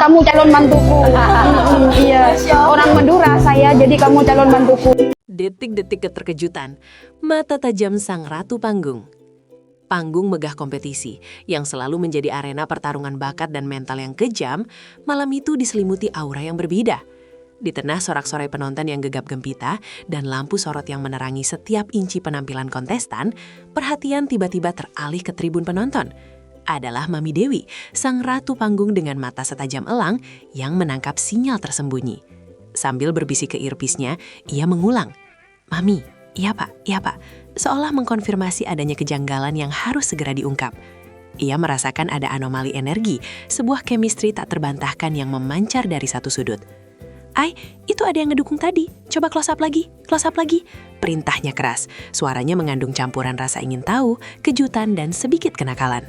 kamu calon mantuku. Iya, orang Madura saya, jadi kamu calon mantuku. Detik-detik keterkejutan, mata tajam sang ratu panggung. Panggung megah kompetisi yang selalu menjadi arena pertarungan bakat dan mental yang kejam, malam itu diselimuti aura yang berbeda. Di tengah sorak-sorai penonton yang gegap gempita dan lampu sorot yang menerangi setiap inci penampilan kontestan, perhatian tiba-tiba teralih ke tribun penonton. Adalah Mami Dewi, sang ratu panggung dengan mata setajam elang yang menangkap sinyal tersembunyi. Sambil berbisik ke earpiece-nya, ia mengulang, "Mami, iya Pak," seolah mengkonfirmasi adanya kejanggalan yang harus segera diungkap. Ia merasakan ada anomali energi, sebuah chemistry tak terbantahkan yang memancar dari satu sudut. "Ai, itu ada yang ngedukung tadi. Coba close up lagi. Perintahnya keras. Suaranya mengandung campuran rasa ingin tahu, kejutan, dan sedikit kenakalan.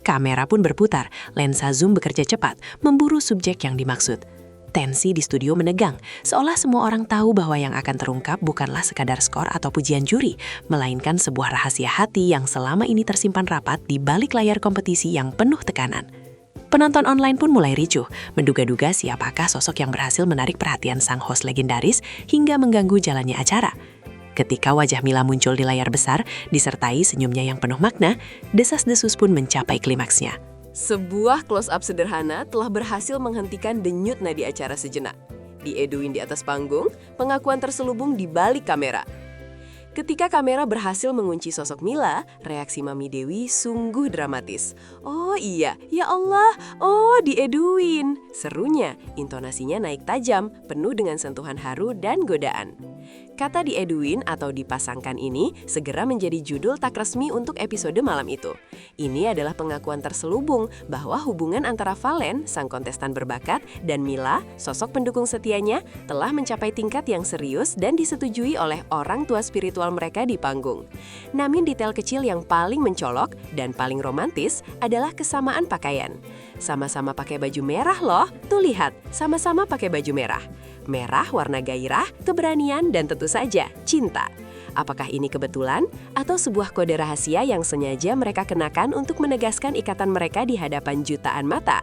Kamera pun berputar, lensa zoom bekerja cepat, memburu subjek yang dimaksud. Tensi di studio menegang, seolah semua orang tahu bahwa yang akan terungkap bukanlah sekadar skor atau pujian juri, melainkan sebuah rahasia hati yang selama ini tersimpan rapat di balik layar kompetisi yang penuh tekanan. Penonton online pun mulai ricuh, menduga-duga siapakah sosok yang berhasil menarik perhatian sang host legendaris hingga mengganggu jalannya acara. Ketika wajah Mila muncul di layar besar, disertai senyumnya yang penuh makna, desas-desus pun mencapai klimaksnya. Sebuah close-up sederhana telah berhasil menghentikan denyut nadi acara sejenak. Di Edwin di atas panggung, pengakuan terselubung di balik kamera. Ketika kamera berhasil mengunci sosok Mila, reaksi Mami Dewi sungguh dramatis. "Oh iya, ya Allah, oh di Edwin." Serunya, intonasinya naik tajam, penuh dengan sentuhan haru dan godaan. Kata di Edwin atau dipasangkan ini segera menjadi judul tak resmi untuk episode malam itu. Ini adalah pengakuan terselubung bahwa hubungan antara Valen, sang kontestan berbakat, dan Mila, sosok pendukung setianya, telah mencapai tingkat yang serius dan disetujui oleh orang tua spiritual mereka di panggung. Namun detail kecil yang paling mencolok dan paling romantis adalah kesamaan pakaian. Sama-sama pakai baju merah loh, tuh lihat, sama-sama pakai baju merah. Merah warna gairah, keberanian, dan tentu saja cinta. Apakah ini kebetulan atau sebuah kode rahasia yang sengaja mereka kenakan untuk menegaskan ikatan mereka di hadapan jutaan mata?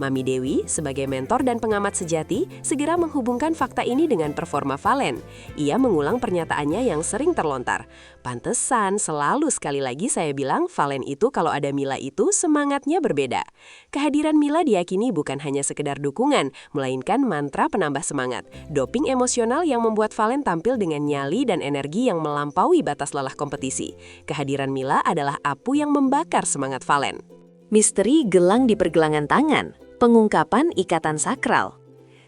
Mami Dewi, sebagai mentor dan pengamat sejati, segera menghubungkan fakta ini dengan performa Valen. Ia mengulang pernyataannya yang sering terlontar. "Pantesan, selalu sekali lagi saya bilang Valen itu kalau ada Mila itu semangatnya berbeda." Kehadiran Mila diyakini bukan hanya sekedar dukungan, melainkan mantra penambah semangat. Doping emosional yang membuat Valen tampil dengan nyali dan energi yang melampaui batas lelah kompetisi. Kehadiran Mila adalah apu yang membakar semangat Valen. Misteri gelang di pergelangan tangan, pengungkapan ikatan sakral.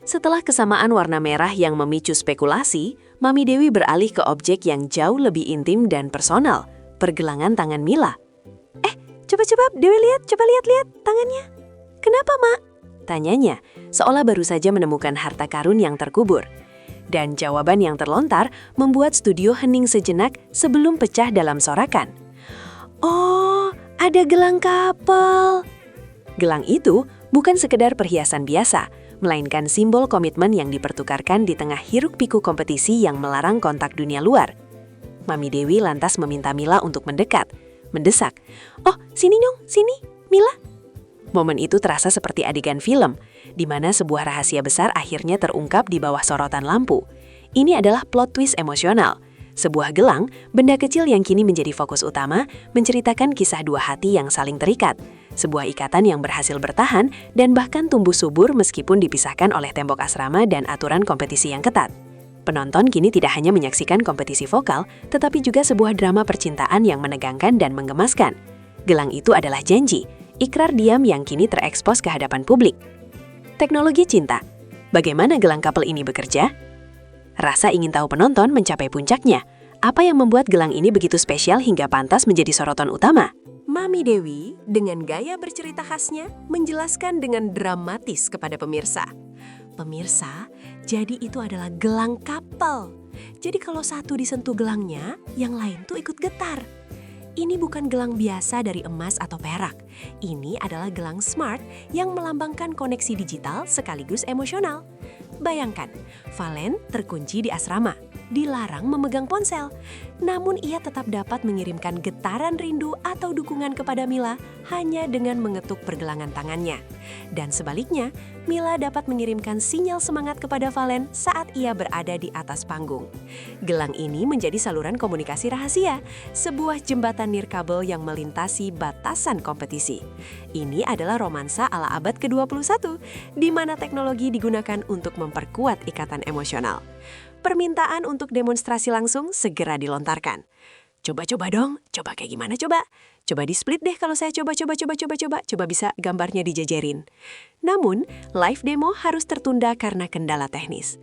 Setelah kesamaan warna merah yang memicu spekulasi, Mami Dewi beralih ke objek yang jauh lebih intim dan personal, pergelangan tangan Mila. Coba Dewi lihat, coba lihat tangannya. "Kenapa, Mak?" tanyanya, seolah baru saja menemukan harta karun yang terkubur. Dan jawaban yang terlontar membuat studio hening sejenak sebelum pecah dalam sorakan. "Oh, ada gelang kapal." Gelang itu bukan sekedar perhiasan biasa, melainkan simbol komitmen yang dipertukarkan di tengah hiruk-pikuk kompetisi yang melarang kontak dunia luar. Mami Dewi lantas meminta Mila untuk mendekat, mendesak, "Oh, sini dong, sini, Mila." Momen itu terasa seperti adegan film, di mana sebuah rahasia besar akhirnya terungkap di bawah sorotan lampu. Ini adalah plot twist emosional. Sebuah gelang, benda kecil yang kini menjadi fokus utama, menceritakan kisah dua hati yang saling terikat. Sebuah ikatan yang berhasil bertahan dan bahkan tumbuh subur meskipun dipisahkan oleh tembok asrama dan aturan kompetisi yang ketat. Penonton kini tidak hanya menyaksikan kompetisi vokal, tetapi juga sebuah drama percintaan yang menegangkan dan menggemaskan. Gelang itu adalah janji, ikrar diam yang kini terekspos ke hadapan publik. Teknologi cinta. Bagaimana gelang couple ini bekerja? Rasa ingin tahu penonton mencapai puncaknya. Apa yang membuat gelang ini begitu spesial hingga pantas menjadi sorotan utama? Mami Dewi, dengan gaya bercerita khasnya, menjelaskan dengan dramatis kepada pemirsa. "Pemirsa, jadi itu adalah gelang couple. Jadi kalau satu disentuh gelangnya, yang lain tuh ikut getar. Ini bukan gelang biasa dari emas atau perak. Ini adalah gelang smart yang melambangkan koneksi digital sekaligus emosional. Bayangkan, Valen terkunci di asrama. dilarang memegang ponsel. Namun ia tetap dapat mengirimkan getaran rindu atau dukungan kepada Mila hanya dengan mengetuk pergelangan tangannya. Dan sebaliknya, Mila dapat mengirimkan sinyal semangat kepada Valen saat ia berada di atas panggung. Gelang ini menjadi saluran komunikasi rahasia, sebuah jembatan nirkabel yang melintasi batasan kompetisi. Ini adalah romansa ala abad ke-21, di mana teknologi digunakan untuk memperkuat ikatan emosional. Permintaan untuk demonstrasi langsung segera dilontarkan. Coba-coba dong, coba kayak gimana coba? Coba di-split deh kalau saya coba bisa gambarnya dijejerin. Namun, live demo harus tertunda karena kendala teknis.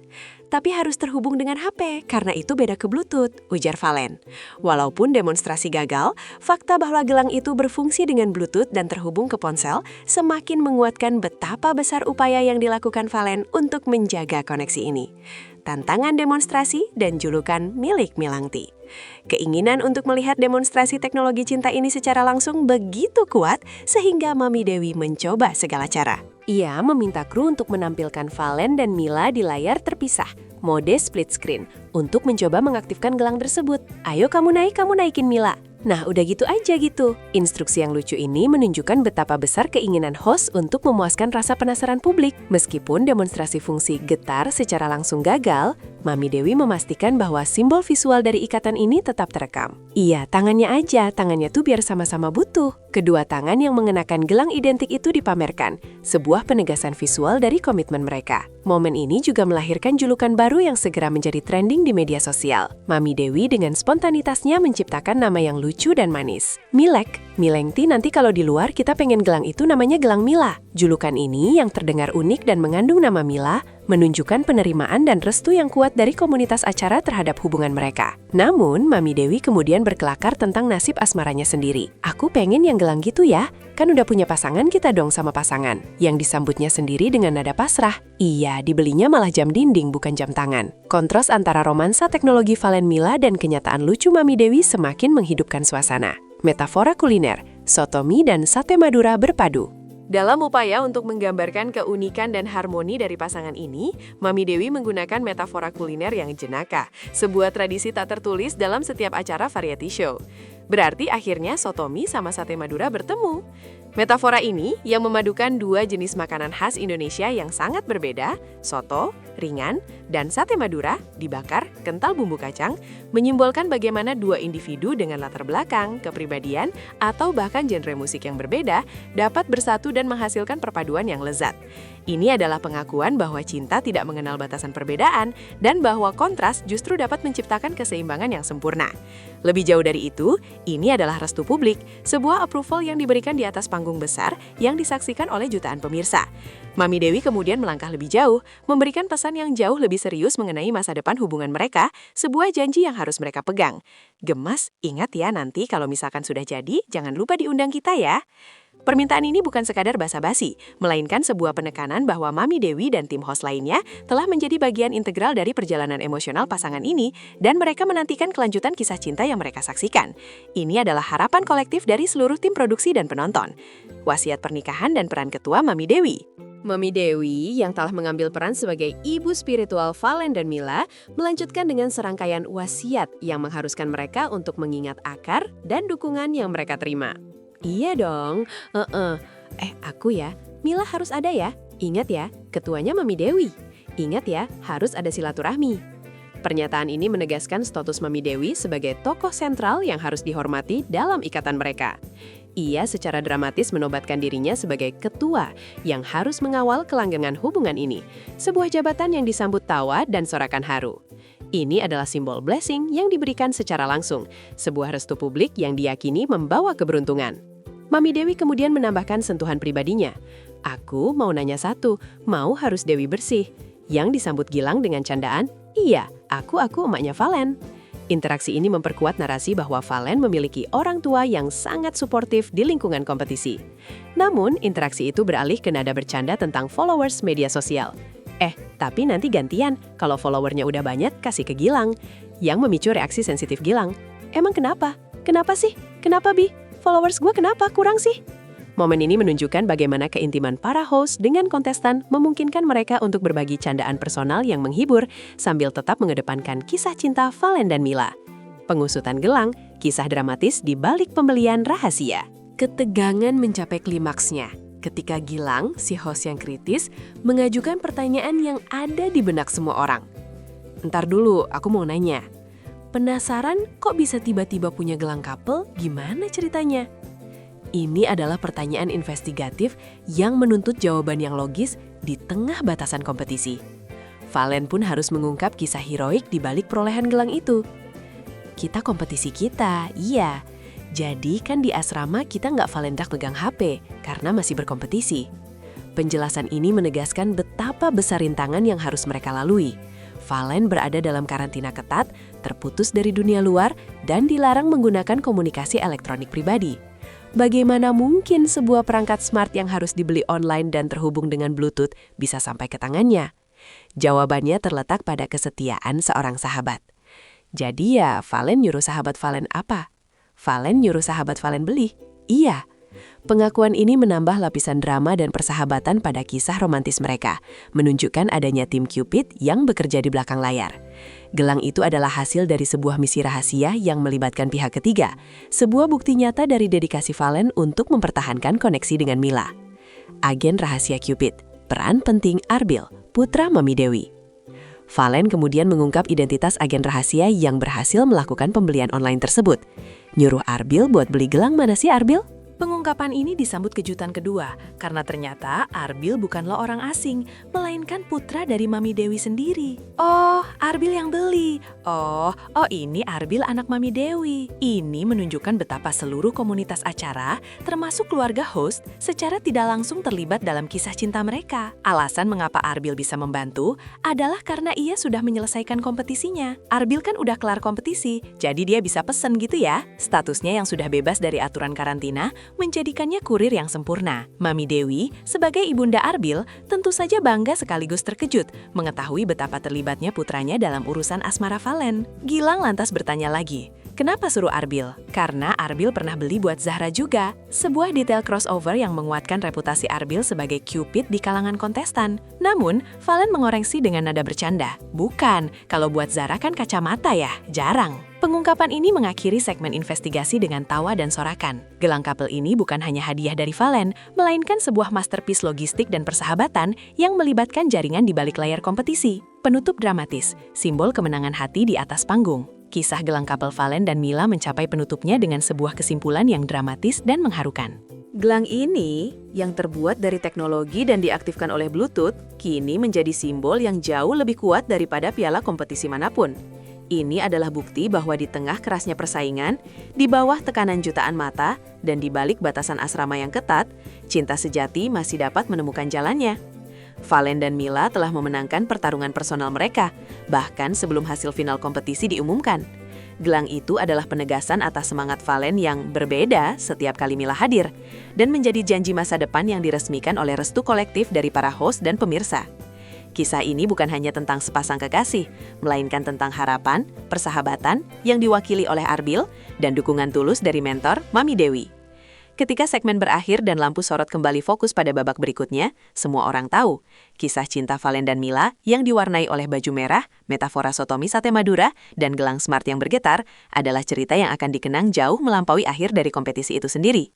Tapi harus terhubung dengan HP, karena itu beda ke Bluetooth, ujar Valen. Walaupun demonstrasi gagal, fakta bahwa gelang itu berfungsi dengan Bluetooth dan terhubung ke ponsel semakin menguatkan betapa besar upaya yang dilakukan Valen untuk menjaga koneksi ini. Tantangan demonstrasi dan julukan milik Milangti. Keinginan untuk melihat demonstrasi teknologi cinta ini secara langsung begitu kuat sehingga Mami Dewi mencoba segala cara. Ia meminta kru untuk menampilkan Valen dan Mila di layar terpisah, mode split screen, untuk mencoba mengaktifkan gelang tersebut. Ayo kamu naikin Mila. Nah, udah gitu aja gitu. Instruksi yang lucu ini menunjukkan betapa besar keinginan host untuk memuaskan rasa penasaran publik. Meskipun demonstrasi fungsi getar secara langsung gagal, Mami Dewi memastikan bahwa simbol visual dari ikatan ini tetap terekam. Iya, tangannya tuh biar sama-sama butuh. Kedua tangan yang mengenakan gelang identik itu dipamerkan, sebuah penegasan visual dari komitmen mereka. Momen ini juga melahirkan julukan baru yang segera menjadi trending di media sosial. Mami Dewi dengan spontanitasnya menciptakan nama yang lucu dan manis. Milengti, nanti kalau di luar kita pengen gelang itu namanya gelang Mila. Julukan ini yang terdengar unik dan mengandung nama Mila, menunjukkan penerimaan dan restu yang kuat dari komunitas acara terhadap hubungan mereka. Namun, Mami Dewi kemudian berkelakar tentang nasib asmaranya sendiri. Aku pengen yang gelang gitu ya, kan udah punya pasangan kita dong sama pasangan. Yang disambutnya sendiri dengan nada pasrah. Iya, dibelinya malah jam dinding bukan jam tangan. Kontras antara romansa teknologi Valen Mila dan kenyataan lucu Mami Dewi semakin menghidupkan suasana. Metafora kuliner, soto mie dan sate Madura berpadu. Dalam upaya untuk menggambarkan keunikan dan harmoni dari pasangan ini, Mami Dewi menggunakan metafora kuliner yang jenaka, sebuah tradisi tak tertulis dalam setiap acara variety show. Berarti akhirnya soto mie sama sate Madura bertemu. Metafora ini yang memadukan dua jenis makanan khas Indonesia yang sangat berbeda, soto, ringan, dan sate Madura, dibakar, kental bumbu kacang, menyimbolkan bagaimana dua individu dengan latar belakang, kepribadian, atau bahkan genre musik yang berbeda dapat bersatu dan menghasilkan perpaduan yang lezat. Ini adalah pengakuan bahwa cinta tidak mengenal batasan perbedaan dan bahwa kontras justru dapat menciptakan keseimbangan yang sempurna. Lebih jauh dari itu, ini adalah restu publik, sebuah approval yang diberikan di atas panggung besar yang disaksikan oleh jutaan pemirsa. Mami Dewi kemudian melangkah lebih jauh, memberikan pesan yang jauh lebih serius mengenai masa depan hubungan mereka, sebuah janji yang harus mereka pegang. Gemas, ingat ya nanti kalau misalkan sudah jadi, jangan lupa diundang kita ya. Permintaan ini bukan sekadar basa-basi, melainkan sebuah penekanan bahwa Mami Dewi dan tim host lainnya telah menjadi bagian integral dari perjalanan emosional pasangan ini dan mereka menantikan kelanjutan kisah cinta yang mereka saksikan. Ini adalah harapan kolektif dari seluruh tim produksi dan penonton. Wasiat pernikahan dan peran ketua Mami Dewi. Mami Dewi yang telah mengambil peran sebagai ibu spiritual Valen dan Mila melanjutkan dengan serangkaian wasiat yang mengharuskan mereka untuk mengingat akar dan dukungan yang mereka terima. Iya dong, aku ya, Mila harus ada ya. Ingat ya, ketuanya Mami Dewi. Ingat ya, harus ada silaturahmi. Pernyataan ini menegaskan status Mami Dewi sebagai tokoh sentral yang harus dihormati dalam ikatan mereka. Ia secara dramatis menobatkan dirinya sebagai ketua yang harus mengawal kelanggengan hubungan ini, sebuah jabatan yang disambut tawa dan sorakan haru. Ini adalah simbol blessing yang diberikan secara langsung, sebuah restu publik yang diyakini membawa keberuntungan. Mami Dewi kemudian menambahkan sentuhan pribadinya. Aku mau nanya satu, mau harus Dewi bersih? Yang disambut Gilang dengan candaan, iya, aku emaknya Valen. Interaksi ini memperkuat narasi bahwa Valen memiliki orang tua yang sangat suportif di lingkungan kompetisi. Namun, interaksi itu beralih ke nada bercanda tentang followers media sosial. Tapi nanti gantian, kalau followernya udah banyak, kasih ke Gilang. Yang memicu reaksi sensitif Gilang. Emang kenapa? Kenapa sih? Kenapa, Bi? Followers gue kenapa kurang sih? Momen ini menunjukkan bagaimana keintiman para host dengan kontestan memungkinkan mereka untuk berbagi candaan personal yang menghibur sambil tetap mengedepankan kisah cinta Valen dan Mila. Pengusutan gelang, kisah dramatis di balik pembelian rahasia. Ketegangan mencapai klimaksnya ketika Gilang, si host yang kritis, mengajukan pertanyaan yang ada di benak semua orang. Ntar dulu, aku mau nanya. Penasaran kok bisa tiba-tiba punya gelang couple? Gimana ceritanya? Ini adalah pertanyaan investigatif yang menuntut jawaban yang logis di tengah batasan kompetisi. Valen pun harus mengungkap kisah heroik di balik perolehan gelang itu. Kita kompetisi kita, iya. Jadi kan di asrama kita nggak valendak pegang HP karena masih berkompetisi. Penjelasan ini menegaskan betapa besar rintangan yang harus mereka lalui. Valen berada dalam karantina ketat, terputus dari dunia luar, dan dilarang menggunakan komunikasi elektronik pribadi. Bagaimana mungkin sebuah perangkat smart yang harus dibeli online dan terhubung dengan Bluetooth bisa sampai ke tangannya? Jawabannya terletak pada kesetiaan seorang sahabat. Jadi ya, Valen nyuruh sahabat Valen apa? Valen nyuruh sahabat Valen beli? Iya. Pengakuan ini menambah lapisan drama dan persahabatan pada kisah romantis mereka, menunjukkan adanya tim Cupid yang bekerja di belakang layar. Gelang itu adalah hasil dari sebuah misi rahasia yang melibatkan pihak ketiga, sebuah bukti nyata dari dedikasi Valen untuk mempertahankan koneksi dengan Mila. Agen rahasia Cupid, peran penting Arbil, putra Mami Dewi. Valen kemudian mengungkap identitas agen rahasia yang berhasil melakukan pembelian online tersebut. Nyuruh Arbil buat beli gelang mana sih Arbil? Pengungkapan ini disambut kejutan kedua, karena ternyata Arbil bukanlah orang asing, melainkan putra dari Mami Dewi sendiri. Oh, Arbil yang beli. Oh, ini Arbil anak Mami Dewi. Ini menunjukkan betapa seluruh komunitas acara, termasuk keluarga host, secara tidak langsung terlibat dalam kisah cinta mereka. Alasan mengapa Arbil bisa membantu adalah karena ia sudah menyelesaikan kompetisinya. Arbil kan udah kelar kompetisi, jadi dia bisa pesen gitu ya. Statusnya yang sudah bebas dari aturan karantina, menjadikannya kurir yang sempurna. Mami Dewi, sebagai ibunda Arbil, tentu saja bangga sekaligus terkejut mengetahui betapa terlibatnya putranya dalam urusan asmara Valen. Gilang lantas bertanya lagi, kenapa suruh Arbil? Karena Arbil pernah beli buat Zahra juga. Sebuah detail crossover yang menguatkan reputasi Arbil sebagai Cupid di kalangan kontestan. Namun, Valen mengoreksi dengan nada bercanda. Bukan, kalau buat Zahra kan kacamata ya, jarang. Pengungkapan ini mengakhiri segmen investigasi dengan tawa dan sorakan. Gelang couple ini bukan hanya hadiah dari Valen, melainkan sebuah masterpiece logistik dan persahabatan yang melibatkan jaringan di balik layar kompetisi. Penutup dramatis, simbol kemenangan hati di atas panggung. Kisah gelang couple Valen dan Mila mencapai penutupnya dengan sebuah kesimpulan yang dramatis dan mengharukan. Gelang ini, yang terbuat dari teknologi dan diaktifkan oleh Bluetooth, kini menjadi simbol yang jauh lebih kuat daripada piala kompetisi manapun. Ini adalah bukti bahwa di tengah kerasnya persaingan, di bawah tekanan jutaan mata, dan di balik batasan asrama yang ketat, cinta sejati masih dapat menemukan jalannya. Valen dan Mila telah memenangkan pertarungan personal mereka, bahkan sebelum hasil final kompetisi diumumkan. Gelang itu adalah penegasan atas semangat Valen yang berbeda setiap kali Mila hadir, dan menjadi janji masa depan yang diresmikan oleh restu kolektif dari para host dan pemirsa. Kisah ini bukan hanya tentang sepasang kekasih, melainkan tentang harapan, persahabatan yang diwakili oleh Arbil, dan dukungan tulus dari mentor Mami Dewi. Ketika segmen berakhir dan lampu sorot kembali fokus pada babak berikutnya, semua orang tahu, kisah cinta Valen dan Mila yang diwarnai oleh baju merah, metafora sotomi sate Madura, dan gelang smart yang bergetar adalah cerita yang akan dikenang jauh melampaui akhir dari kompetisi itu sendiri.